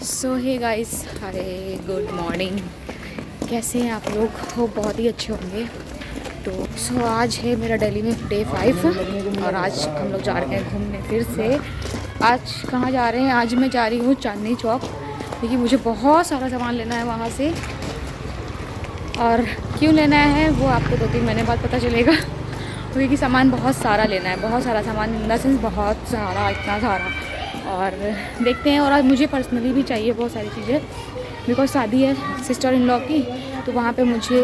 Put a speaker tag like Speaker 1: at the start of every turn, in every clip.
Speaker 1: सो hey guys, hi good morning. कैसे हैं आप लोग? हो बहुत ही अच्छे होंगे। तो आज है मेरा दिल्ली में डे 5 और आज हम लोग जा रहे हैं घूमने फिर से। आज कहाँ जा रहे हैं? आज मैं जा रही हूँ चांदनी चौक, क्योंकि मुझे बहुत सारा सामान लेना है वहाँ से। और क्यों लेना है वो आपको 2-3 महीने बाद पता चलेगा, क्योंकि सामान बहुत सारा लेना है, बहुत सारा सामान इन द सेंस बहुत सारा, इतना सारा। और देखते हैं। और आज मुझे पर्सनली भी चाहिए बहुत सारी चीज़ें, बिकॉज शादी है सिस्टर इन लॉ की, तो वहाँ पे मुझे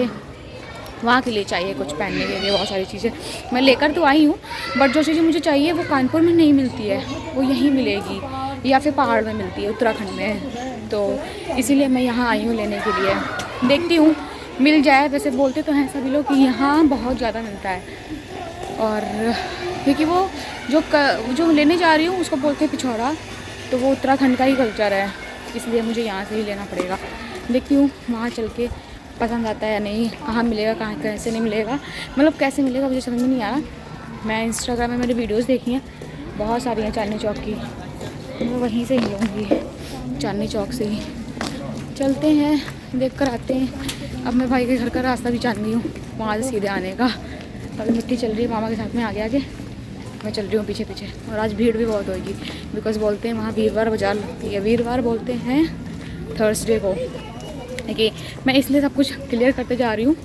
Speaker 1: वहाँ के लिए चाहिए कुछ पहनने के लिए बहुत सारी चीज़ें। मैं लेकर तो आई हूँ, बट जो चीज़ें मुझे चाहिए वो कानपुर में नहीं मिलती है, वो यहीं मिलेगी या फिर पहाड़ में मिलती है, उत्तराखंड में। तो इसीलिए मैं यहाँ आई हूँ लेने के लिए। देखती हूँ मिल जाए। वैसे बोलते तो हैं सभी लोग कि यहाँ बहुत ज़्यादा मिलता है, और क्योंकि वो जो लेने जा रही हूँ उसको बोलते हैं पिछौरा, तो वो उत्तराखंड का ही कल्चर है, इसलिए मुझे यहाँ से ही लेना पड़ेगा। देखती हूँ वहाँ चल के पसंद आता है या नहीं, कहाँ मिलेगा, कहाँ कैसे नहीं मिलेगा, मतलब कैसे मिलेगा मुझे समझ में नहीं आ रहा। मैं इंस्टाग्राम में मेरी वीडियोस देखी हैं बहुत सारी हैं चांदनी चौक की, मैं वहीं से ही लूँगी, चांदनी चौक से ही। चलते हैं, देख कर आते हैं। अब मैं भाई के घर का रास्ता भी जान गई हूँ, वहाँ से सीधे आने का। अभी मिट्टी चल रही है मामा के साथ में, आगे आगे मैं चल रही हूँ पीछे पीछे। और आज भीड़ भी बहुत होगी, बिकॉज बोलते हैं वहाँ वीरवार बाजार लगती है। वीरवार बोलते हैं थर्सडे को। देखिए मैं इसलिए सब कुछ क्लियर करते जा रही हूँ,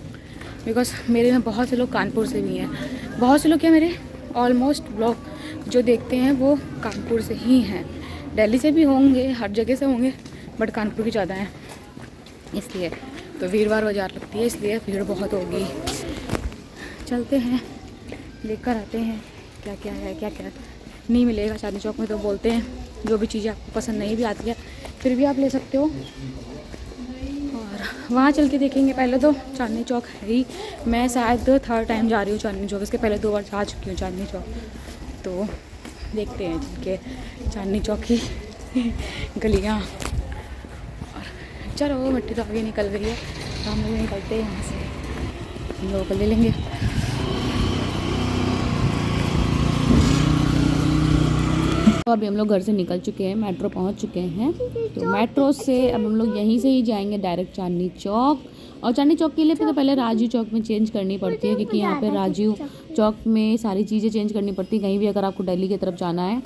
Speaker 1: बिकॉज मेरे में बहुत से लोग कानपुर से भी हैं। बहुत से लोग क्या, मेरे ऑलमोस्ट ब्लॉग जो देखते हैं वो कानपुर से ही हैं। दिल्ली से भी होंगे, हर जगह से होंगे, बट कानपुर की ज़्यादा हैं इसलिए। तो वीरवार बाजार लगती है, इसलिए भीड़ बहुत होगी। चलते हैं, देख कर आते हैं क्या क्या है, क्या क्या नहीं मिलेगा चांदनी चौक में। तो बोलते हैं जो भी चीज़ें आपको पसंद नहीं भी आती है फिर भी आप ले सकते हो। और वहाँ चल के देखेंगे। पहले तो चांदनी चौक है ही, मैं शायद 3rd टाइम जा रही हूँ चांदनी चौक, इसके पहले 2 बार जा चुकी हूँ चांदनी चौक। तो देखते हैं चल के चांदनी चौक की गलियाँ। और चलो मिट्टी तो आगे निकल गई है, तो हम लोग निकलते हैं यहाँ से, हम लोग ले लेंगे। तो अभी हम लोग घर से निकल चुके हैं, मेट्रो पहुंच चुके हैं। तो मेट्रो से अब हम लोग यहीं से ही जाएंगे डायरेक्ट चांदनी चौक। और चांदनी चौक के लिए तो पहले राजीव चौक में चेंज करनी पड़ती है, क्योंकि यहाँ पे राजीव चौक में सारी चीज़ें चेंज करनी पड़ती है। कहीं भी अगर आपको दिल्ली की तरफ जाना है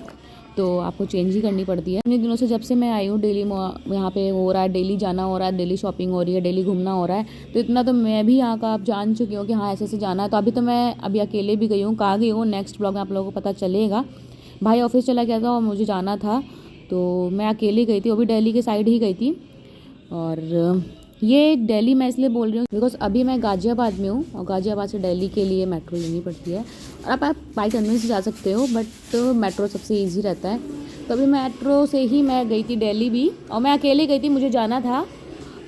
Speaker 1: तो आपको चेंज ही करनी पड़ती है। इतने दिनों से जब से मैं आई हूँ डेली यहाँ पे हो रहा है, डेली जाना हो रहा है, डेली शॉपिंग हो रही है, डेली घूमना हो रहा है। तो इतना तो मैं भी यहाँ का आप जान चुकी हूँ कि हाँ ऐसे ऐसे जाना है। तो अभी तो मैं अभी अकेले भी गई हूँ, कहाँ गई हूँ नेक्स्ट ब्लॉग में आप लोगों को पता चलेगा। भाई ऑफिस चला गया था और मुझे जाना था, तो मैं अकेली गई थी, वो भी दिल्ली के साइड ही गई थी। और ये दिल्ली मैं इसलिए बोल रही हूँ बिकॉज अभी मैं गाज़ियाबाद में हूँ, और गाज़ियाबाद से दिल्ली के लिए मेट्रो लेनी पड़ती है। और आप बाई कन्वेंस से जा सकते हो, बट मेट्रो सबसे ईजी रहता है। तो अभी मेट्रो से ही मैं गई थी दिल्ली भी, और मैं अकेले गई थी, मुझे जाना था,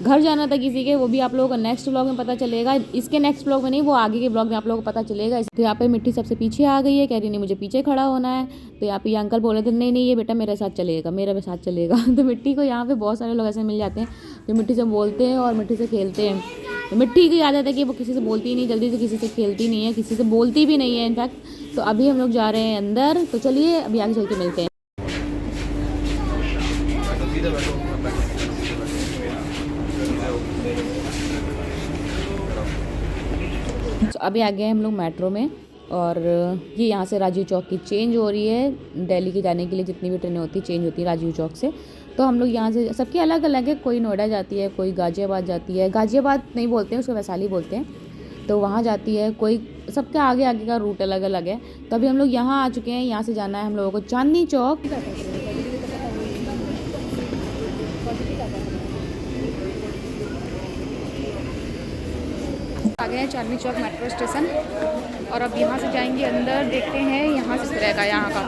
Speaker 1: घर जाना था किसी के, वो भी आप लोगों को नेक्स्ट ब्लॉग में पता चलेगा। इसके नेक्स्ट ब्लॉग में नहीं, वो आगे के ब्लॉग में आप लोगों को पता चलेगा। तो यहाँ पे मिट्टी सबसे पीछे आ गई है, कह रही नहीं मुझे पीछे खड़ा होना है। तो यहाँ पे ये अंकल बोले थे नहीं नहीं ये बेटा मेरे साथ चलेगा, मेरे साथ चलेगा। तो मिट्टी को यहाँ पे बहुत सारे लोग ऐसे मिल जाते हैं जो मिट्टी से बोलते हैं और मिट्टी से खेलते हैं। तो मिट्टी की आदत है कि वो किसी से बोलती ही नहीं, जल्दी से किसी से खेलती नहीं है, किसी से बोलती भी नहीं है इनफैक्ट। तो अभी हम लोग जा रहे हैं अंदर, तो चलिए अभी आगे चल के मिलते हैं। अभी आ गए हम लोग मेट्रो में, और ये यहाँ से राजीव चौक की चेंज हो रही है। दिल्ली के जाने के लिए जितनी भी ट्रेनें होती है चेंज होती है राजीव चौक से। तो हम लोग यहाँ से, सबकी अलग अलग है, कोई नोएडा जाती है, कोई गाज़ियाबाद जाती है। गाज़ियाबाद नहीं बोलते हैं उसको, वैशाली बोलते हैं, तो वहाँ जाती है कोई। सबके आगे आगे का रूट अलग अलग है। तो अभी हम लोग यहाँ आ चुके हैं, यहाँ से जाना है हम लोगों को चांदनी चौक। आ गए हैं चांदनी चौक मेट्रो स्टेशन, और अब यहाँ से जाएंगे अंदर, देखते हैं यहाँ से रहेगा यहाँ का।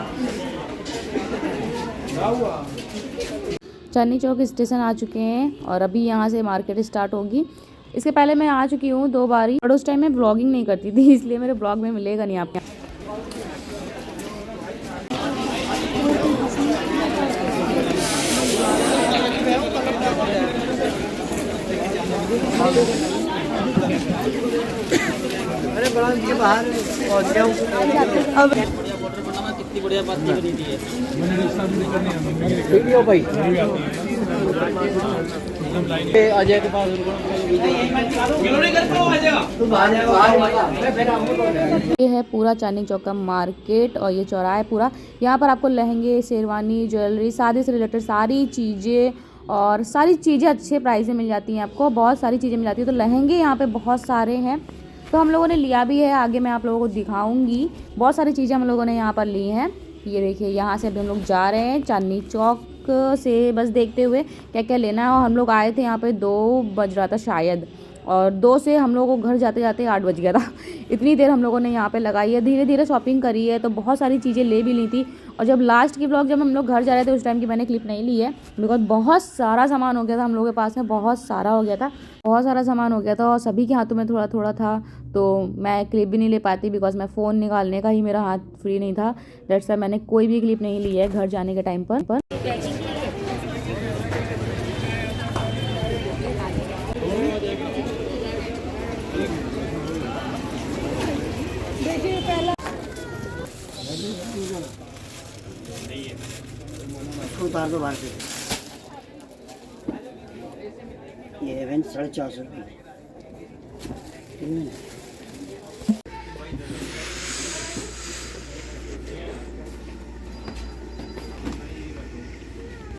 Speaker 1: चांदनी चौक स्टेशन आ चुके हैं, और अभी यहाँ से मार्केट स्टार्ट होगी। इसके पहले मैं आ चुकी हूँ 2 बार, और उस टाइम मैं ब्लॉगिंग नहीं करती थी, इसलिए मेरे ब्लॉग में मिलेगा नहीं आपको।
Speaker 2: अरे ब्रांच के बाहर पहुंच गया हूँ अब। कितनी बढ़िया बात करी थी वीडियो भाई। अजय के पास
Speaker 1: ये है पूरा चांदनी चौक का मार्केट और ये चौराहा है पूरा। यहाँ पर आपको लहंगे, शेरवानी, ज्वेलरी, शादी से रिलेटेड सारी चीज़ें और सारी चीज़ें अच्छे प्राइस में मिल जाती हैं आपको। बहुत सारी चीज़ें मिल जाती हैं। तो लहंगे यहाँ पे बहुत सारे हैं, तो हम लोगों ने लिया भी है। आगे मैं आप लोगों को दिखाऊंगी। बहुत सारी चीज़ें हम लोगों ने यहाँ पर ली हैं। ये देखिए, यहाँ से अभी हम लोग जा रहे हैं चांदनी चौक से, बस देखते हुए क्या क्या लेना है। और हम लोग आए थे यहाँ पे 2 बज रहा था शायद, और 2 से हम लोगों को घर जाते जाते 8 बज गया था। इतनी देर हम लोगों ने यहाँ पे लगाई है, धीरे धीरे शॉपिंग करी है, तो बहुत सारी चीज़ें ले भी ली थी। और जब लास्ट की ब्लॉग जब हम लोग घर जा रहे थे उस टाइम की मैंने क्लिप नहीं ली है, बिकॉज बहुत सारा सामान हो गया था हम लोगों के पास में, बहुत सारा हो गया था, बहुत सारा सामान हो गया था और सभी के हाथों में थोड़ा थोड़ा था, तो मैं क्लिप भी नहीं ले पाती बिकॉज मैं फ़ोन निकालने का ही मेरा हाथ फ्री नहीं था। दैट्स व्हाई मैंने कोई भी क्लिप नहीं ली है घर जाने के टाइम पर।
Speaker 2: उतार दो बाहर से। ये इवेंट 450 रुपये।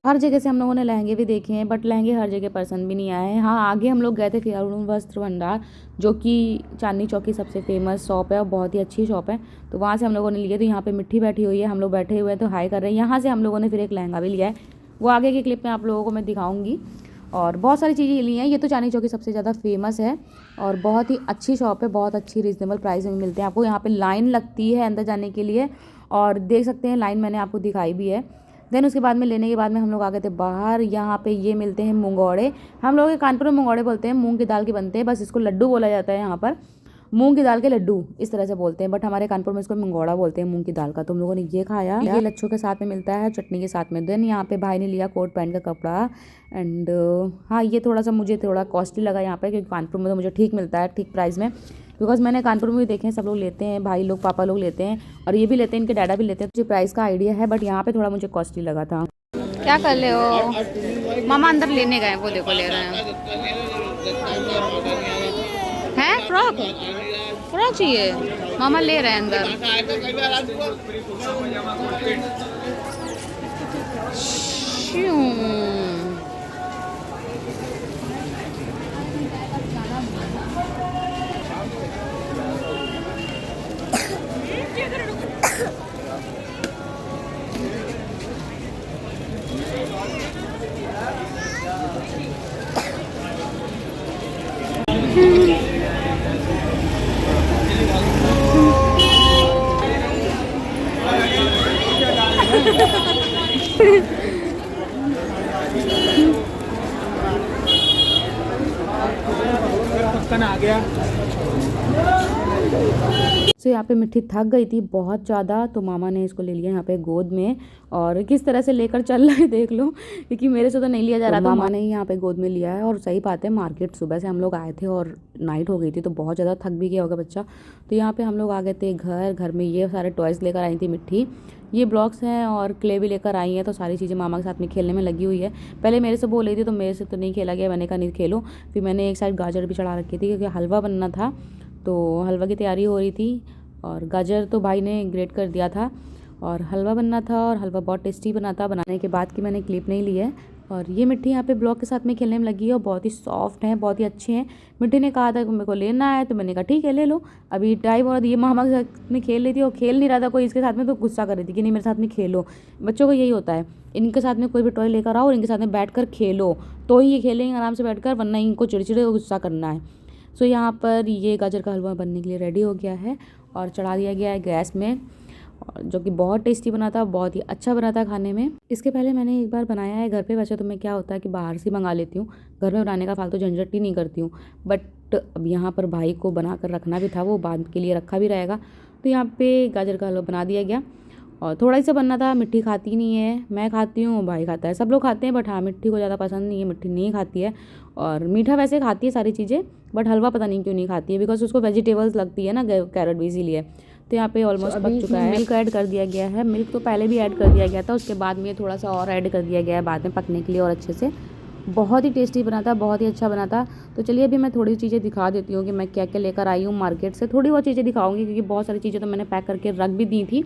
Speaker 1: हर जगह से हम लोगों ने लहंगे भी देखे हैं, बट लहंगे हर जगह पसंद भी नहीं आए हैं। हाँ, आगे हम लोग गए थे फिर अरुण वस्त्र भंडार, जो कि चांदनी चौक की सबसे फेमस शॉप है और बहुत ही अच्छी शॉप है, तो वहाँ से हम लोगों ने लिए। तो यहाँ पे मिट्टी बैठी हुई है, हम लोग बैठे हुए हैं तो हाई कर रहे हैं। यहाँ से हम लोगों ने फिर एक लहंगा भी लिया है, वो आगे की क्लिप में आप लोगों को मैं दिखाऊँगी। और बहुत सारी चीज़ें ली हैं। ये तो चांदनी चौक की सबसे ज़्यादा फेमस है और बहुत ही अच्छी शॉप है, बहुत अच्छी रीज़नेबल प्राइस में मिलते हैं आपको। यहाँ पे लाइन लगती है अंदर जाने के लिए और देख सकते हैं लाइन मैंने आपको दिखाई भी है। देन उसके बाद में लेने के बाद में हम लोग आ गए थे बाहर। यहाँ पे ये मिलते हैं मुंगौड़े, हम लोग कानपुर में मुंगौड़े बोलते हैं, मूंग की दाल के बनते हैं, बस इसको लड्डू बोला जाता है यहाँ पर, मूंग की दाल के लड्डू इस तरह से बोलते हैं, बट हमारे कानपुर में इसको मुंगौड़ा बोलते हैं मूंग की दाल का। तो हम लोगों ने ये खाया, ये लच्छों के साथ में मिलता है, चटनी के साथ में। देन यहाँ पे भाई ने लिया कोट पैंट का कपड़ा एंड हाँ, ये थोड़ा सा मुझे थोड़ा कॉस्टली लगा यहाँ पे, क्योंकि कानपुर में तो मुझे ठीक मिलता है, ठीक प्राइस में, बिकॉज मैंने कानपुर में भी देखे हैं सब लोग लेते हैं, भाई लोग, पापा लोग लेते हैं और ये भी लेते हैं, इनके डैडा भी लेते हैं। मुझे प्राइस का आइडिया है, बट यहाँ पे थोड़ा मुझे कॉस्टली लगा था। क्या कर ले हो मामा? अंदर लेने गए, वो देखो ले रहे हैं फ्रॉक, फ्रॉक चाहिए, मामा ले रहे हैं अंदर।
Speaker 2: आ गया।
Speaker 1: तो यहाँ पे मिट्टी थक गई थी बहुत ज़्यादा, तो मामा ने इसको ले लिया यहाँ पे गोद में और किस तरह से लेकर चल रहा है देख लो, क्योंकि मेरे से तो नहीं लिया जा रहा था। मामा ने यहाँ पे गोद में लिया है और सही बात है, मार्केट सुबह से हम लोग आए थे और नाइट हो गई थी, तो बहुत ज़्यादा थक भी गया होगा बच्चा। तो यहाँ पे हम लोग आ गए थे घर में ये सारे टॉयज़ लेकर आई थी मिट्टी, ये ब्लॉक्स हैं और क्ले भी लेकर आई हैं, तो सारी चीज़ें मामा के साथ में खेलने में लगी हुई है। पहले मेरे से बोल रही थी तो मेरे से तो नहीं खेला गया, मैंने कहा नहीं खेलो। फिर मैंने एक साइड गाजर भी चढ़ा रखी थी क्योंकि हलवा बनना था, तो हलवा की तैयारी हो रही थी और गाजर तो भाई ने ग्रेट कर दिया था और हलवा बनना था और हलवा बहुत टेस्टी बना था। बनाने के बाद की मैंने क्लिप नहीं ली है। और ये मिट्टी यहाँ पे ब्लॉक के साथ में खेलने में लगी है और बहुत ही सॉफ्ट है, बहुत ही अच्छे हैं। मिट्टी ने कहा था कि मेरे को लेना है, तो मैंने कहा ठीक है ले लो। अभी टाइम और ये मामा के साथ में खेल रही थी और खेल नहीं रहा था कोई इसके साथ में, तो गुस्सा कर रही थी कि नहीं मेरे साथ में खेलो। बच्चों को यही होता है, इनके साथ में कोई भी टॉय लेकर आओ और इनके साथ में बैठ कर खेलो, तो ही ये खेलेंगे आराम से बैठ कर, वरना इनको चिड़चिड़े गुस्सा करना है। सो यहाँ पर ये गाजर का हलवा बनने के लिए रेडी हो गया है और चढ़ा दिया गया है गैस में, जो कि बहुत टेस्टी बना था, बहुत ही अच्छा बना था खाने में। इसके पहले मैंने एक बार बनाया है घर पे, वैसे तो मैं क्या होता है कि बाहर से मंगा लेती हूँ, घर में बनाने का फालतू झंझट ही नहीं करती हूँ, बट अब यहाँ पर भाई को बना कर रखना भी था, वो बाद के लिए रखा भी रहेगा। तो यहाँ पे गाजर का हलवा बना दिया गया और थोड़ा ही सा बनना था। मिट्टी खाती नहीं है, मैं खाती हूँ, भाई खाता है, सब लोग खाते हैं, बट हाँ मिट्टी को ज़्यादा पसंद नहीं है, मिट्टी नहीं खाती है। और मीठा वैसे खाती है सारी चीज़ें, बट हलवा पता नहीं क्यों नहीं खाती है, बिकॉज उसको वेजिटेबल्स लगती है ना, कैरेट भी, इसीलिए। तो यहाँ पे ऑलमोस्ट पक चुका है। मिल्क ऐड कर दिया गया है, मिल्क तो पहले भी ऐड कर दिया गया था, उसके बाद में थोड़ा सा और ऐड कर दिया गया है बाद में पकने के लिए और अच्छे से। बहुत ही टेस्टी बना था, बहुत ही अच्छा बना था। तो चलिए अभी मैं थोड़ी चीज़ें दिखा देती हूँ कि मैं क्या क्या लेकर आई हूँ मार्केट से। थोड़ी बहुत चीज़ें दिखाऊंगी क्योंकि बहुत सारी चीज़ें तो मैंने पैक करके रख भी दी थी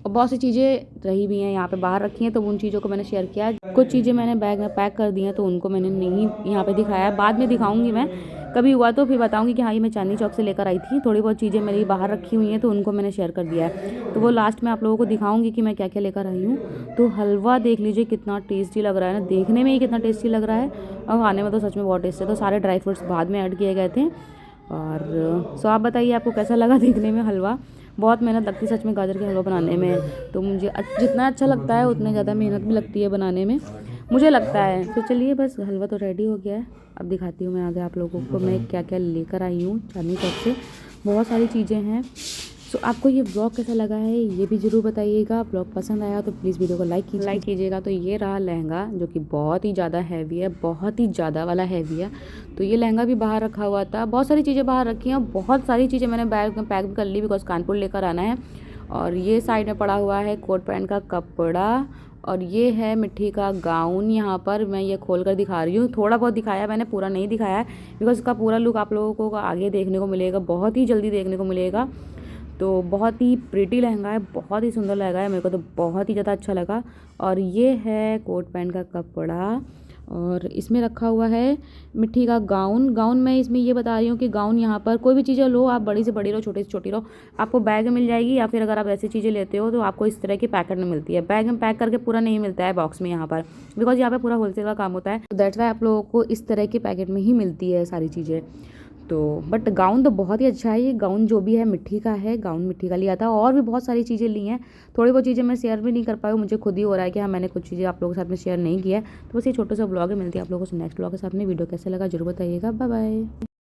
Speaker 1: और बहुत सी चीज़ें रही भी हैं यहाँ पे बाहर रखी हैं, तो उन चीज़ों को मैंने शेयर किया। कुछ चीज़ें मैंने बैग में पैक कर दी हैं तो उनको मैंने नहीं यहाँ पे दिखाया, बाद में दिखाऊंगी मैं, कभी हुआ तो फिर बताऊंगी कि हाँ ये मैं चांदनी चौक से लेकर आई थी। थोड़ी बहुत चीज़ें मेरी बाहर रखी हुई हैं तो उनको मैंने शेयर कर दिया है, तो वो लास्ट में आप लोगों को दिखाऊंगी कि मैं क्या क्या लेकर आई हूँ। तो हलवा देख लीजिए कितना टेस्टी लग रहा है ना, देखने में ही कितना टेस्टी लग रहा है और खाने में तो सच में बहुत टेस्टी है। तो सारे ड्राई फ्रूट्स बाद में ऐड किए गए थे। और सो आप बताइए आपको कैसा लगा देखने में हलवा। बहुत मेहनत लगती है सच में गाजर के हलवा बनाने में, तो मुझे जितना अच्छा लगता है उतनी ज़्यादा मेहनत भी लगती है बनाने में, मुझे लगता है। तो चलिए बस हलवा तो रेडी हो गया है, अब दिखाती हूँ मैं आगे आप लोगों को मैं क्या क्या लेकर आई हूँ चांदनी चौक से। बहुत सारी चीज़ें हैं। सो आपको ये ब्लॉग कैसा लगा है ये भी ज़रूर बताइएगा। ब्लॉग पसंद आया तो प्लीज़ वीडियो को लाइक कीजिएगा। तो ये रहा लहंगा जो कि बहुत ही ज़्यादा हैवी है, बहुत ही ज़्यादा वाला हैवी है। तो ये लहंगा भी बाहर रखा हुआ था, बहुत सारी चीज़ें बाहर रखी हैं, बहुत सारी चीज़ें मैंने बैग में पैक कर ली बिकॉज कानपुर लेकर आना है। और ये साइड में पड़ा हुआ है कोट पैंट का कपड़ा, और ये है मिट्टी का गाउन। यहाँ पर मैं ये खोल कर दिखा रही हूँ, थोड़ा बहुत दिखाया मैंने, पूरा नहीं दिखाया है बिकॉज इसका पूरा लुक आप लोगों को आगे देखने को मिलेगा, बहुत ही जल्दी देखने को मिलेगा। तो बहुत ही प्रिटी लहंगा है, बहुत ही सुंदर लहंगा है, मेरे को तो बहुत ही ज़्यादा अच्छा लगा। और ये है कोट पैंट का कपड़ा, और इसमें रखा हुआ है मिट्टी का गाउन मैं इसमें ये बता रही हूँ कि गाउन यहाँ पर कोई भी चीज़ें लो, आप बड़ी से बड़ी लो, छोटी से छोटी लो, आपको बैग में मिल जाएगी, या फिर अगर आप ऐसी चीज़ें लेते हो तो आपको इस तरह की पैकेट में मिलती है। बैग में पैक करके पूरा नहीं मिलता है बॉक्स में यहाँ पर, बिकॉज यहाँ पर पूरा होलसेल का काम होता है, तो दैट्स वाई आप लोगों को इस तरह की पैकेट में ही मिलती है सारी चीज़ें। तो बट गाउन तो बहुत ही अच्छा है, ये गाउन जो भी है मिट्टी का है, गाउन मिट्टी का लिया था। और भी बहुत सारी चीज़ें ली हैं, थोड़ी बहुत चीज़ें मैं शेयर भी नहीं कर पाई हूँ, मुझे खुद ही हो रहा है कि हाँ मैंने कुछ चीज़ें आप लोगों के साथ में शेयर नहीं किया है। तो बस ये छोटा सा ब्लॉग है, मिलती है आप लोगों से नेक्स्ट ब्लॉग के साथ में। वीडियो कैसे लगा जरूर बताइएगा। Bye bye.